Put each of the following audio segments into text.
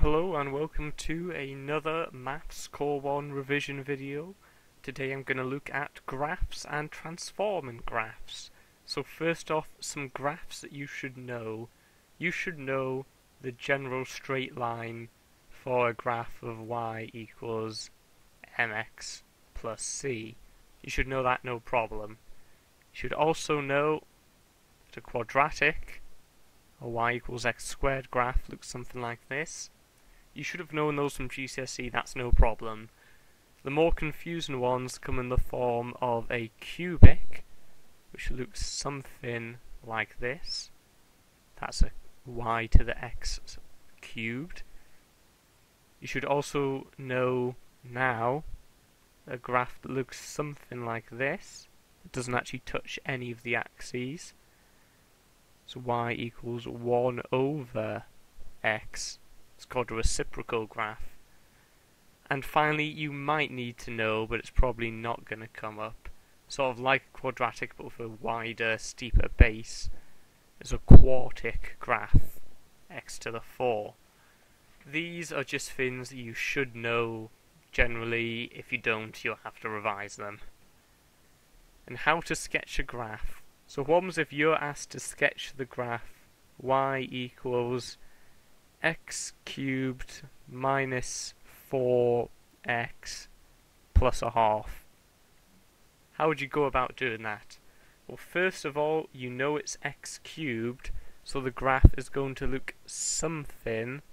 Hello and welcome to another Maths Core 1 revision video. Today I'm going to look at graphs and transforming graphs. So first off, some graphs that you should know. You should know the general straight line for a graph of y equals mx plus c. You should know that no problem. You should also know that a quadratic, a y equals x squared graph looks something like this. You should have known those from GCSE, that's no problem. The more confusing ones come in the form of a cubic, which looks something like this. That's a y to the x cubed. You should also know now a graph that looks something like this. It doesn't actually touch any of the axes. So y equals 1 over x. It's called a reciprocal graph. And finally, you might need to know, but it's probably not going to come up, sort of like a quadratic but with a wider, steeper base, is a quartic graph, x to the 4. These are just things that you should know generally. If you don't, you'll have to revise them. And how to sketch a graph. So what happens if you're asked to sketch the graph y equals x cubed minus 4x plus a half? How would you go about doing that? Well, first of all, you know it's x cubed, so the graph is going to look something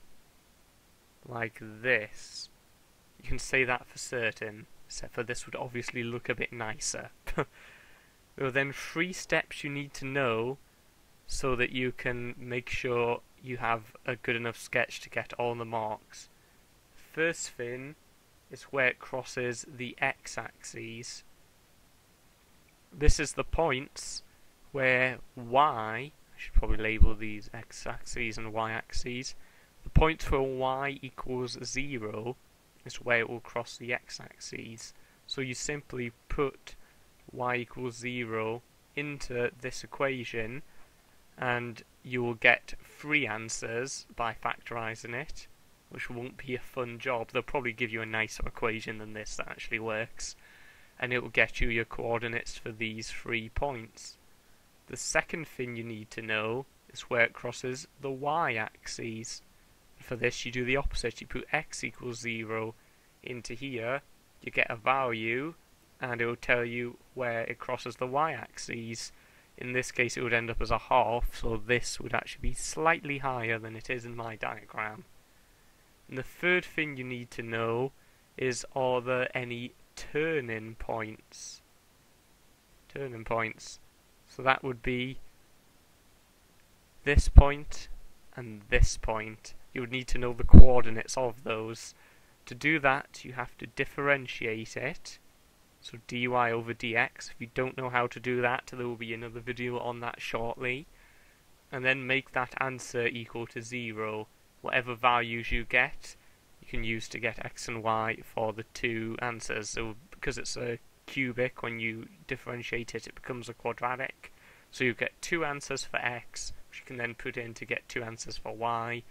like this. You can say that for certain, except for this would obviously look a bit nicer. There are then 3 steps you need to know so that you can make sure you have a good enough sketch to get all the marks. First thing is where it crosses the x-axis. This is the points where y, I should probably label these x-axes and y-axes, the points where y equals 0 is where it will cross the x-axis. So you simply put y equals 0 into this equation and you will get 3 answers by factorising it, which won't be a fun job. They'll probably give you a nicer equation than this that actually works, and it will get you your coordinates for these 3 points. The second thing you need to know is where it crosses the y-axis. For this you do the opposite. You put x equals 0 into here, you get a value, and it will tell you where it crosses the y-axis. In this case it would end up as a half, so this would actually be slightly higher than it is in my diagram. And the third thing you need to know is, are there any turning points? Turning points. So that would be this point and this point. You would need to know the coordinates of those. To do that you have to differentiate it. So dy over dx. If you don't know how to do that, there will be another video on that shortly. And then make that answer equal to 0. Whatever values you get, you can use to get x and y for the 2 answers. So because it's a cubic, when you differentiate it, it becomes a quadratic. So you get 2 answers for x, which you can then put in to get 2 answers for y,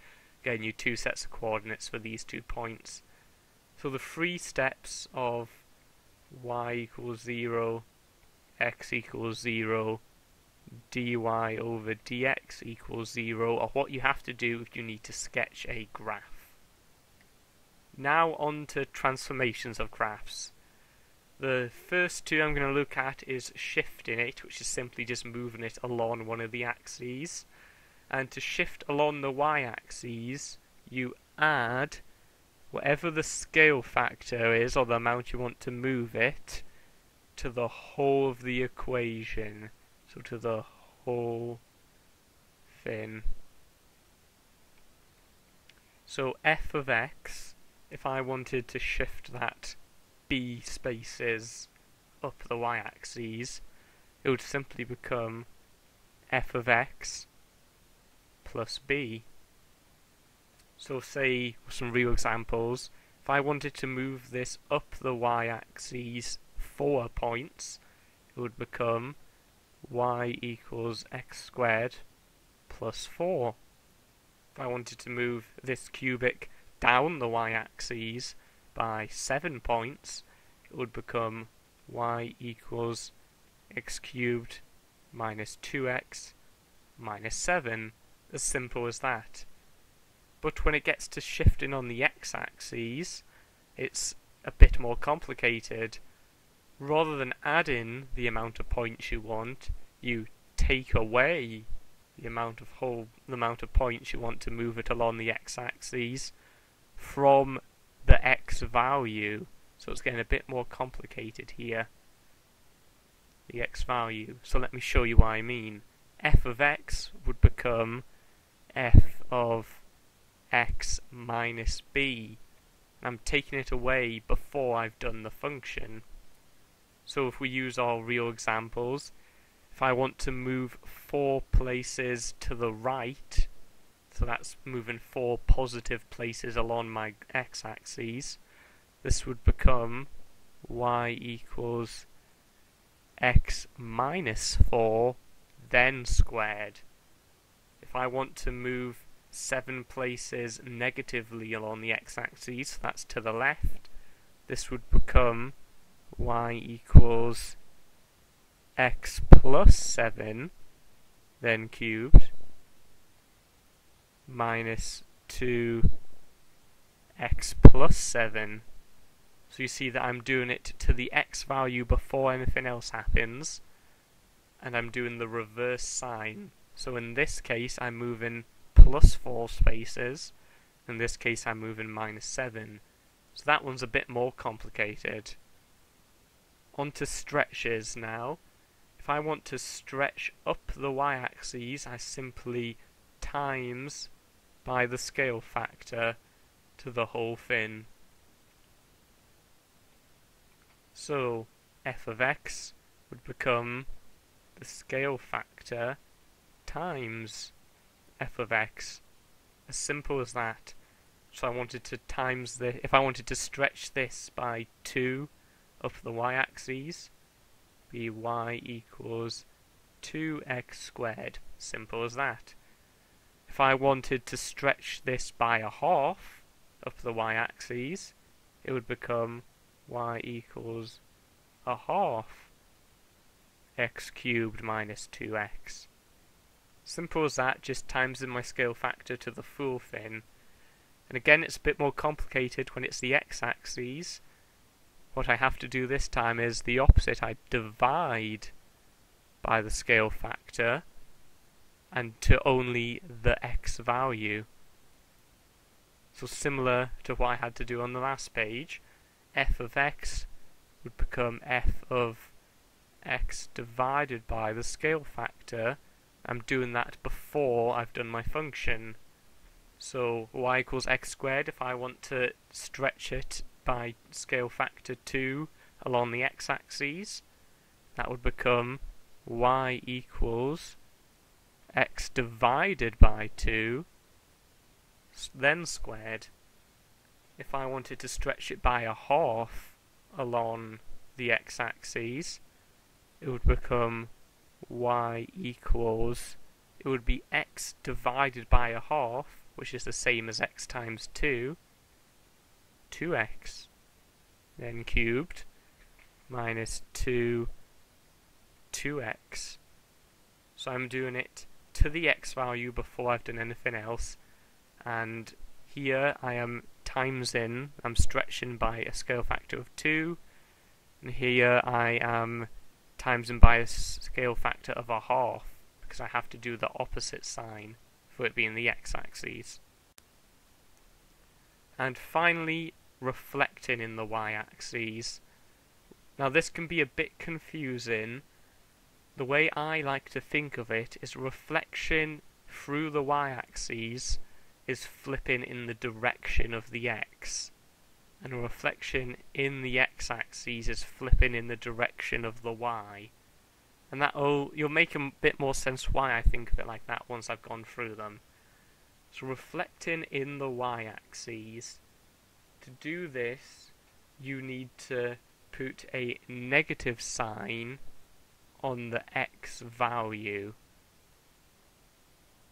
getting you 2 sets of coordinates for these 2 points. So the 3 steps of y equals 0, x equals 0, dy over dx equals 0 are what you have to do if you need to sketch a graph. Now on to transformations of graphs. The first 2 I'm going to look at is shifting it, which is simply just moving it along one of the axes. And to shift along the y-axis, you add whatever the scale factor is, or the amount you want to move it, to the whole of the equation. So to the whole thing. So f of x, if I wanted to shift that b spaces up the y-axis, it would simply become f of x plus b. So say, some real examples, if I wanted to move this up the y-axis 4 points, it would become y equals x squared plus 4. If I wanted to move this cubic down the y-axis by 7 points, it would become y equals x cubed minus 2x minus 7. As simple as that. But when it gets to shifting on the x-axis, it's a bit more complicated. Rather than adding the amount of points you want, you take away the amount of points you want to move it along the x-axis from the x value. So it's getting a bit more complicated here. The x value. So let me show you what I mean. F of x would become f of x minus b. I'm taking it away before I've done the function. So if we use our real examples, if I want to move 4 places to the right, so that's moving 4 positive places along my x-axis, this would become y equals x minus 4 then squared. If I want to move 7 places negatively along the x-axis, that's to the left, this would become y equals x plus 7 then cubed minus 2x plus 7. So you see that I'm doing it to the x value before anything else happens, and I'm doing the reverse sign. So in this case I'm moving plus 4 spaces, in this case I'm moving minus 7. So that one's a bit more complicated. On to stretches now. If I want to stretch up the y-axis, I simply times by the scale factor to the whole thing. So f of x would become the scale factor times f of x. As simple as that. So I wanted to times the, if I wanted to stretch this by 2 up the y-axis, be y equals 2x squared. Simple as that. If I wanted to stretch this by a half up the y-axis, it would become y equals a half x cubed minus 2x. Simple as that, just times in my scale factor to the full thing. And again, it's a bit more complicated when it's the x-axis. What I have to do this time is the opposite. I divide by the scale factor and to only the x value. So similar to what I had to do on the last page, f of x would become f of x divided by the scale factor. I'm doing that before I've done my function. So y equals x squared, if I want to stretch it by scale factor 2 along the x-axis, that would become y equals x divided by 2 then squared. If I wanted to stretch it by a half along the x-axis, it would become y equals, it would be x divided by a half, which is the same as x times 2, 2x, then cubed, minus 2, 2x. So I'm doing it to the x value before I've done anything else, and here I am timesing, I'm stretching by a scale factor of 2, and here I am timesing by a scale factor of a half, because I have to do the opposite sign for it being the x-axis. And finally, reflecting in the y-axis. Now this can be a bit confusing. The way I like to think of it is reflection through the y-axis is flipping in the direction of the x, and a reflection in the x-axis is flipping in the direction of the y. And you'll make a bit more sense why I think of it like that once I've gone through them. So reflecting in the y-axis, to do this you need to put a negative sign on the x value.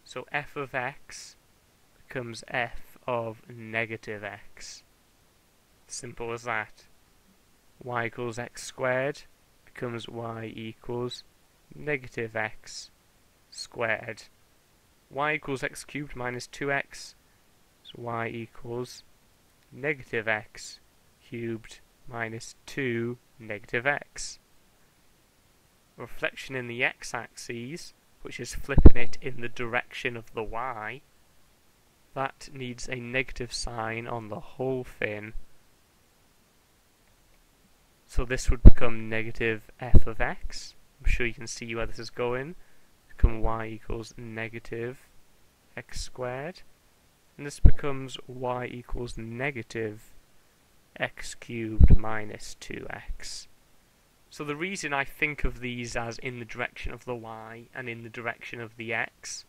So f of x becomes f of negative x. Simple as that. Y equals x squared becomes y equals negative x squared. Y equals x cubed minus 2x, so y equals negative x cubed minus 2 negative x. Reflection in the x-axis, which is flipping it in the direction of the y, that needs a negative sign on the whole fin. So this would become negative f of x. I'm sure you can see where this is going. Become y equals negative x squared. And this becomes y equals negative x cubed minus 2x. So the reason I think of these as in the direction of the y and in the direction of the x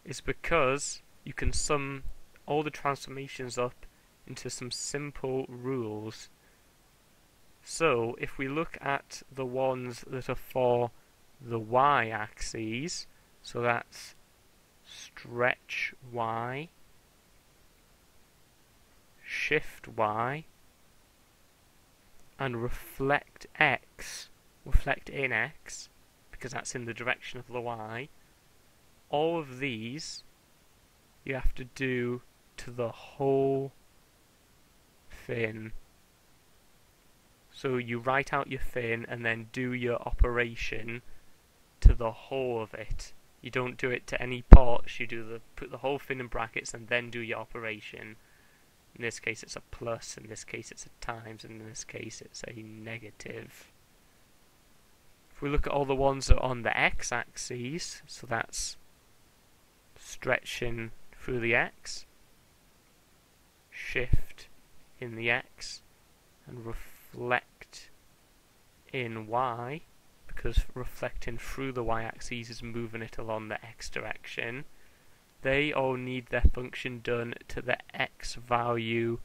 is because you can sum all the transformations up into some simple rules. So if we look at the ones that are for the y-axis, so that's stretch y, shift y, and reflect in x, because that's in the direction of the y, all of these you have to do to the whole fin. So you write out your fin and then do your operation to the whole of it. You don't do it to any parts, you put the whole fin in brackets and then do your operation. In this case it's a plus, in this case it's a times, and in this case it's a negative. If we look at all the ones that are on the x-axis, so that's stretching through the x, shift in the x, and reflect in y, because reflecting through the y-axis is moving it along the x direction. They all need their function done to the x value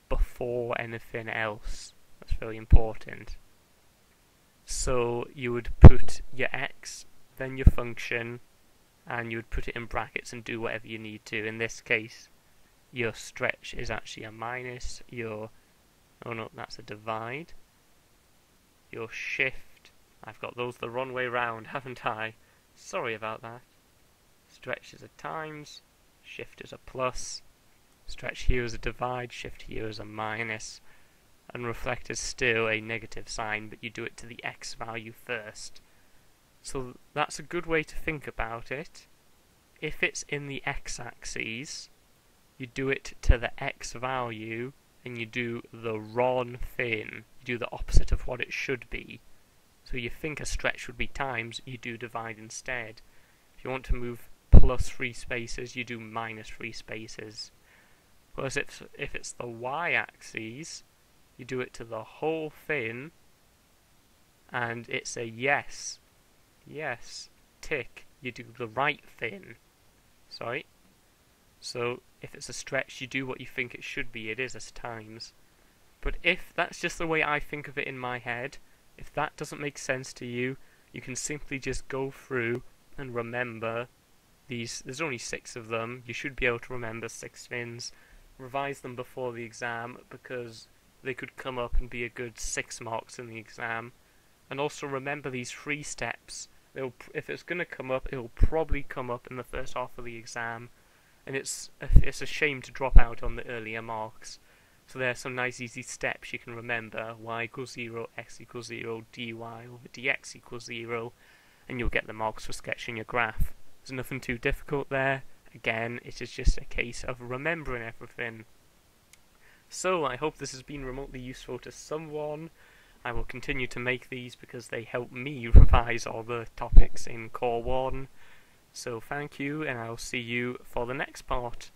before anything else. That's very important. So you would put your x, then your function, and you would put it in brackets and do whatever you need to. In this case, your stretch is actually a minus, oh no, that's a divide. Your shift, I've got those the wrong way round, haven't I? Sorry about that. Stretch is a times, shift is a plus, stretch here is a divide, shift here is a minus, and reflect is still a negative sign, but you do it to the x value first. So that's a good way to think about it. If it's in the x-axis, you do it to the x value, and you do the wrong thing. You do the opposite of what it should be. So you think a stretch would be times, you do divide instead. If you want to move plus 3 spaces, you do minus 3 spaces. Whereas if it's the y-axis, you do it to the whole thing, and it's a yes, tick, you do the right thing. Sorry. So if it's a stretch, you do what you think it should be, it is as times. But if that's just the way I think of it in my head, if that doesn't make sense to you, you can simply just go through and remember these. There's only 6 of them. You should be able to remember 6 fins. Revise them before the exam, because they could come up and be a good 6 marks in the exam. And also remember these 3 steps. If it's going to come up, it'll probably come up in the first half of the exam, and it's a shame to drop out on the earlier marks. So there are some nice easy steps you can remember: y equals 0, x equals 0, dy over dx equals 0, and you'll get the marks for sketching your graph. There's nothing too difficult there. Again, it is just a case of remembering everything. So I hope this has been remotely useful to someone. I will continue to make these because they help me revise all the topics in Core 1. So thank you, and I'll see you for the next part.